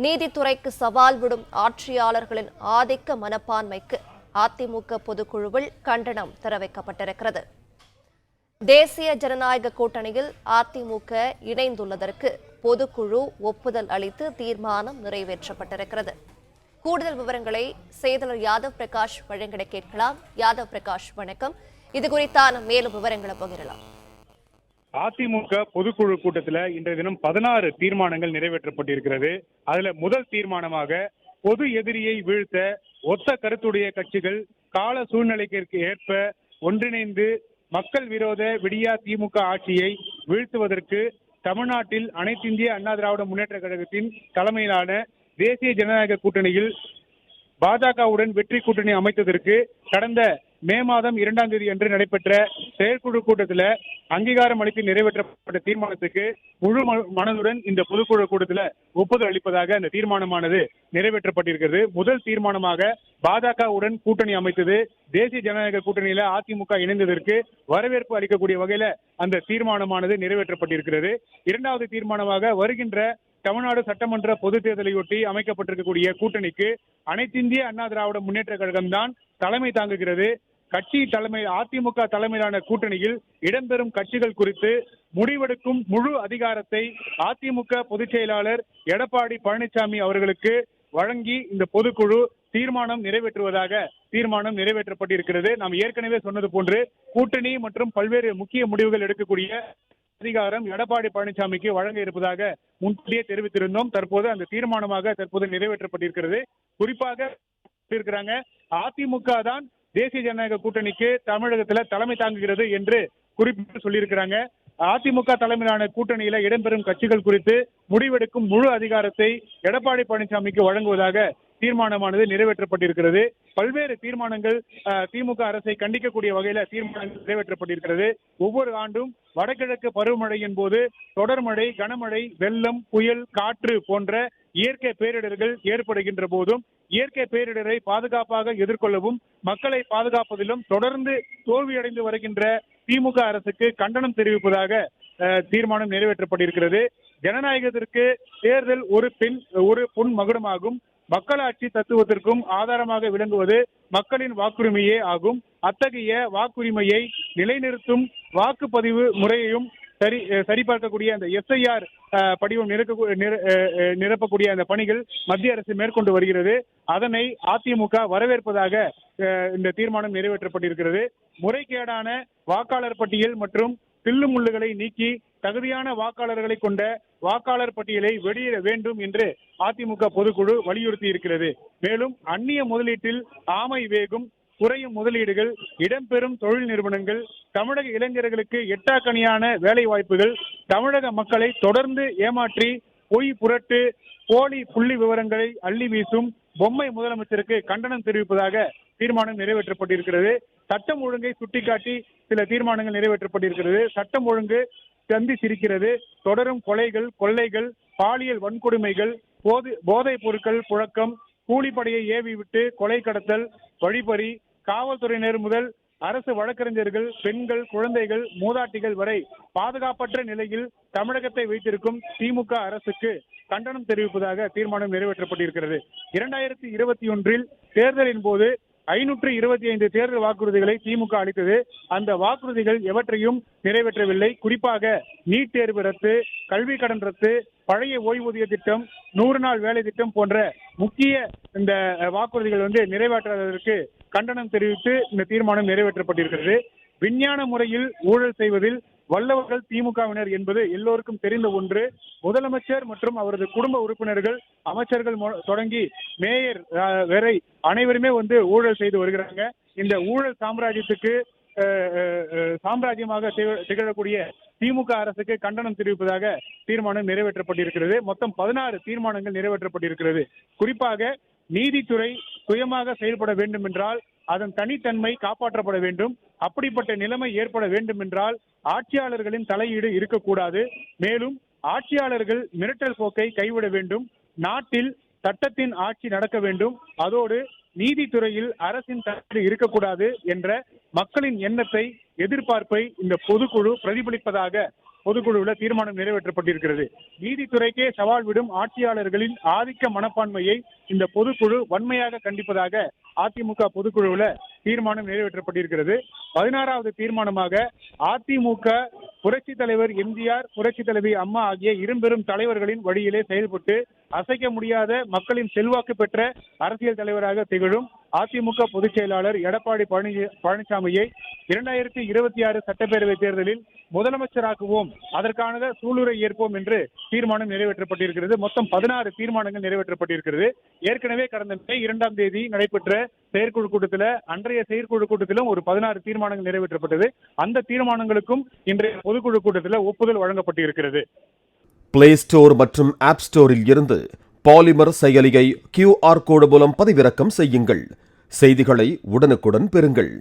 நீதித்துறைக்கு சவால் விடும் ஆட்சியாளர்களின் ஆதிக்க மனப்பான்மைக்கு அதிமுக பொதுக்குழுவில் கண்டனம் தெரிவிக்கப்பட்டிருக்கிறது. தேசிய ஜனநாயக கூட்டணியில் அதிமுக இணைந்துள்ளதற்கு பொதுக்குழு ஒப்புதல் அளித்து தீர்மானம் நிறைவேற்றப்பட்டிருக்கிறது. கூடுதல் விவரங்களை செய்தியாளர் யாதவ் பிரகாஷ் வழங்கிட கேட்கலாம். யாதவ் பிரகாஷ், வணக்கம். இது குறித்தான மேலும் விவரங்களை பகிரலாம். அதிமுக பொதுக்குழு கூட்டத்தில் இன்றைய தினம் 16 தீர்மானங்கள் நிறைவேற்றப்பட்டிருக்கிறது. அதுல முதல் தீர்மானமாக பொது எதிரியை வீழ்த்த ஒத்த கருத்துடைய கட்சிகள் கால சூழ்நிலைக்கு ஏற்ப ஒன்றிணைந்து மக்கள் விரோத விடியா திமுக ஆட்சியை வீழ்த்துவதற்கு தமிழ்நாட்டில் அனைத்திந்திய அண்ணா திராவிட முன்னேற்ற கழகத்தின் தலைமையிலான தேசிய ஜனநாயக கூட்டணியில் பாஜகவுடன் வெற்றி கூட்டணி அமைத்ததற்கு கடந்த மே மாதம் 2ஆம் தேதி அன்று நடைபெற்ற செயற்குழு கூட்டத்தில் அங்கீகாரம் அளித்து நிறைவேற்றப்பட்ட தீர்மானத்துக்கு முழு மனதுடன் இந்த பொதுக்குழு கூட்டத்தில் ஒப்புதல் அளிப்பதாக அந்த தீர்மானமானது நிறைவேற்றப்பட்டிருக்கிறது. முதல் தீர்மானமாக பாஜகவுடன் கூட்டணி அமைத்தது, தேசிய ஜனநாயக கூட்டணியில அதிமுக இணைந்ததற்கு வரவேற்பு அளிக்கக்கூடிய வகையில அந்த தீர்மானமானது நிறைவேற்றப்பட்டிருக்கிறது. இரண்டாவது தீர்மானமாக வருகின்ற தமிழ்நாடு சட்டமன்ற பொதுத் தேர்தலையொட்டி அமைக்கப்பட்டிருக்கக்கூடிய கூட்டணிக்கு அனைத்திந்திய அண்ணா திராவிட முன்னேற்ற கழகம் தான் தலைமை தாங்குகிறது. கட்சி தலைமை அதிமுக தலைமையிலான கூட்டணியில் இடம்பெறும் கட்சிகள் குறித்து முடிவெடுக்கும் முழு அதிகாரத்தை அதிமுக பொதுச் செயலாளர் எடப்பாடி பழனிசாமி அவர்களுக்கு வழங்கி இந்த பொதுக்குழு தீர்மானம் நிறைவேற்றப்பட்டிருக்கிறது. நாம் ஏற்கனவே சொன்னது போன்று கூட்டணி மற்றும் பல்வேறு முக்கிய முடிவுகள் எடுக்கக்கூடிய அதிகாரம் எடப்பாடி பழனிசாமிக்கு வழங்க இருப்பதாக முன்கூட்டியே தெரிவித்திருந்தோம். தற்போது அந்த தீர்மானமாக நிறைவேற்றப்பட்டிருக்கிறது. குறிப்பாக அதிமுக தான் தேசிய ஜனநாயக கூட்டணிக்கு தமிழகத்தில் தலைமை தாங்குகிறது என்று குறிப்பிட்டு சொல்லியிருக்கிறாங்க. அதிமுக தலைமையிலான கூட்டணியில இடம்பெறும் கட்சிகள் குறித்து முடிவெடுக்கும் முழு அதிகாரத்தை எடப்பாடி பழனிசாமிக்கு வழங்குவதாக தீர்மானமானது நிறைவேற்றப்பட்டிருக்கிறது. பல்வேறு தீர்மானங்கள் திமுக அரசை கண்டிக்கக்கூடிய வகையில தீர்மானங்கள் நிறைவேற்றப்பட்டிருக்கிறது. ஒவ்வொரு ஆண்டும் வடகிழக்கு பருவமழையின் போது தொடர் மழை, கனமழை, வெள்ளம், புயல், காற்று போன்ற இயற்கை பேரிடர்கள் ஏற்படுகின்ற போதும் இயற்கை பேரிடரை பாதுகாப்பாக எதிர்கொள்ளவும் மக்களை பாதுகாப்பதிலும் தொடர்ந்து தோல்வியடைந்து வருகின்ற திமுக அரசுக்கு கண்டனம் தெரிவிப்பதாக தீர்மானம் நிறைவேற்றப்பட்டிருக்கிறது. ஜனநாயகத்திற்கு தேர்தல் ஒரு பொன் மகுடமாகும். மக்களாட்சி தத்துவத்திற்கும் ஆதாரமாக விளங்குவது மக்களின் வாக்குரிமையே ஆகும். அத்தகைய வாக்குரிமையை நிலைநிறுத்தும் வாக்குப்பதிவு முறையையும் சரிபார்க்கக்கூடிய அந்த SIR படிவம் நிரப்பக்கூடிய அந்த பணிகள் மத்திய அரசு மேற்கொண்டு வருகிறது. அதனை அதிமுக வரவேற்பதாக இந்த தீர்மானம் நிறைவேற்றப்பட்டிருக்கிறது. முறைகேடான வாக்காளர் பட்டியல் மற்றும் தில்லு முள்ளுகளை நீக்கி தகுதியான வாக்காளர்களை கொண்ட வாக்காளர் பட்டியலை வெளியிட வேண்டும் என்று அதிமுக பொதுக்குழு வலியுறுத்தி இருக்கிறது. மேலும் அந்நிய முதலீட்டில் ஆமை வேகும், குறையும் முதலீடுகள், இடம்பெறும் தொழில் நிறுவனங்கள், தமிழக இளைஞர்களுக்கு எட்டாக்கணியான வேலை வாய்ப்புகள், தமிழக மக்களை தொடர்ந்து ஏமாற்றி பொய் புரட்டு போலி புள்ளி விவரங்களை அள்ளி வீசும் பொம்மை முதலமைச்சருக்கு கண்டனம் தெரிவிப்பதாக தீர்மானம் நிறைவேற்றப்பட்டிருக்கிறது. சட்டம் ஒழுங்கை சுட்டிக்காட்டி சில தீர்மானங்கள் நிறைவேற்றப்பட்டிருக்கிறது. சட்டம் ஒழுங்கு சந்தி சிரிக்கிறது. தொடரும் கொலைகள், கொள்ளைகள், பாலியல் வன்கொடுமைகள், போதைப் பொருட்கள் புழக்கம், கூலிப்படையை ஏவி விட்டு கொலை, கடத்தல், வழிப்பறி, காவல்துறையினர் முதல் அரசு வழக்கறிஞர்கள், பெண்கள், குழந்தைகள், மூதாட்டிகள் வரை பாதுகாப்பற்ற நிலையில் தமிழகத்தை வைத்திருக்கும் திமுக அரசுக்கு கண்டனம் தெரிவிப்பதாக தீர்மானம் நிறைவேற்றப்பட்டிருக்கிறது. 2021 தேர்தலின் போது 525 தேர்தல் வாக்குறுதிகளை திமுக அளித்தது. அந்த வாக்குறுதிகள் எவற்றையும் நிறைவேற்றவில்லை. குறிப்பாக நீட் தேர்வு ரத்து, கல்வி கடன் ரத்து, பழைய ஓய்வூதிய திட்டம், 100 நாள் வேலை திட்டம் போன்ற முக்கிய இந்த வாக்குறுதிகள் நிறைவேற்றாததற்கு கண்டனம் தெரிவித்து இந்த தீர்மானம் நிறைவேற்றப்பட்டிருக்கிறது. விஞ்ஞான முறையில் ஊழல் செய்வதில் வல்லவர்கள் திமுகவினர் என்பது எல்லோருக்கும் தெரிந்த ஒன்று. முதலமைச்சர் மற்றும் அவரது குடும்ப உறுப்பினர்கள், அமைச்சர்கள் தொடங்கி மேயர் வரை அனைவருமே ஊழல் செய்து வருகிறாங்க. இந்த ஊழல் சாம்ராஜ்யமாக திகழக்கூடிய திமுக அரசுக்கு கண்டனம் தெரிவிப்பதாக தீர்மானம் நிறைவேற்றப்பட்டிருக்கிறது. மொத்தம் 16 தீர்மானங்கள் நிறைவேற்றப்பட்டிருக்கிறது. குறிப்பாக நீதித்துறை சுயமாக செயல்பட வேண்டும் என்றால் அதன் தனித்தன்மை காப்பாற்றப்பட வேண்டும். அப்படிப்பட்ட நிலைமை ஏற்பட வேண்டும் என்றால் ஆட்சியாளர்களின் தலையீடு இருக்கக்கூடாது. மேலும் ஆட்சியாளர்கள் மிரட்டல் போக்கை கைவிட வேண்டும். நாட்டில் சட்டத்தின் ஆட்சி நடக்க வேண்டும். அதோடு நீதித்துறையில் அரசின் தலையீடு இருக்கக்கூடாது என்ற மக்களின் எண்ணத்தை, எதிர்பார்ப்பை இந்த பொதுக்குழு பிரதிபலிப்பதாக பொதுக்குழுவில் தீர்மானம் நிறைவேற்றப்பட்டிருக்கிறது. நீதித்துறைக்கே சவால் விடும் ஆட்சியாளர்களின் ஆதிக்க மனப்பான்மையை இந்த பொதுக்குழு வன்மையாக கண்டிப்பதாக அதிமுக பொதுக்குழுவில் தீர்மானம் நிறைவேற்றப்பட்டிருக்கிறது. 16வது தீர்மானமாக அதிமுக புரட்சி தலைவர் எம்ஜிஆர், புரட்சி தலைவி அம்மா ஆகிய இருபெரும் தலைவர்களின் வழியிலே செயல்பட்டு அசைக்க முடியாத மக்களின் செல்வாக்கு பெற்ற அரசியல் தலைவராக திகழும் அதிமுக பொதுச் செயலாளர் எடப்பாடி பழனிசாமியை 2026 சட்டப்பேரவை தேர்தலில் முதலமைச்சராக்குவோம், அதற்கான சூளுரை ஏற்போம் என்று தீர்மானம் நிறைவேற்றப்பட்டிருக்கிறது. மொத்தம் 16 தீர்மானங்கள் நிறைவேற்றப்பட்டிருக்கிறது. ஏற்கனவே கடந்த மே 2ஆம் தேதி நடைபெற்ற செயற்குழு கூட்டத்தில், அன்றைய செயற்குழு கூட்டத்திலும் ஒரு 16 தீர்மானங்கள் நிறைவேற்றப்பட்டது. அந்த தீர்மானங்களுக்கும் இன்றைய பொதுக்குழு கூட்டத்தில் ஒப்புதல் வழங்கப்பட்டிருக்கிறது. பிளே ஸ்டோர் மற்றும் ஆப் ஸ்டோரில் இருந்து பாலிமர் செயலியை QR கோடு மூலம் பதிவிறக்கம் செய்யுங்கள். செய்திகளை உடனுக்குடன் பெறுங்கள்.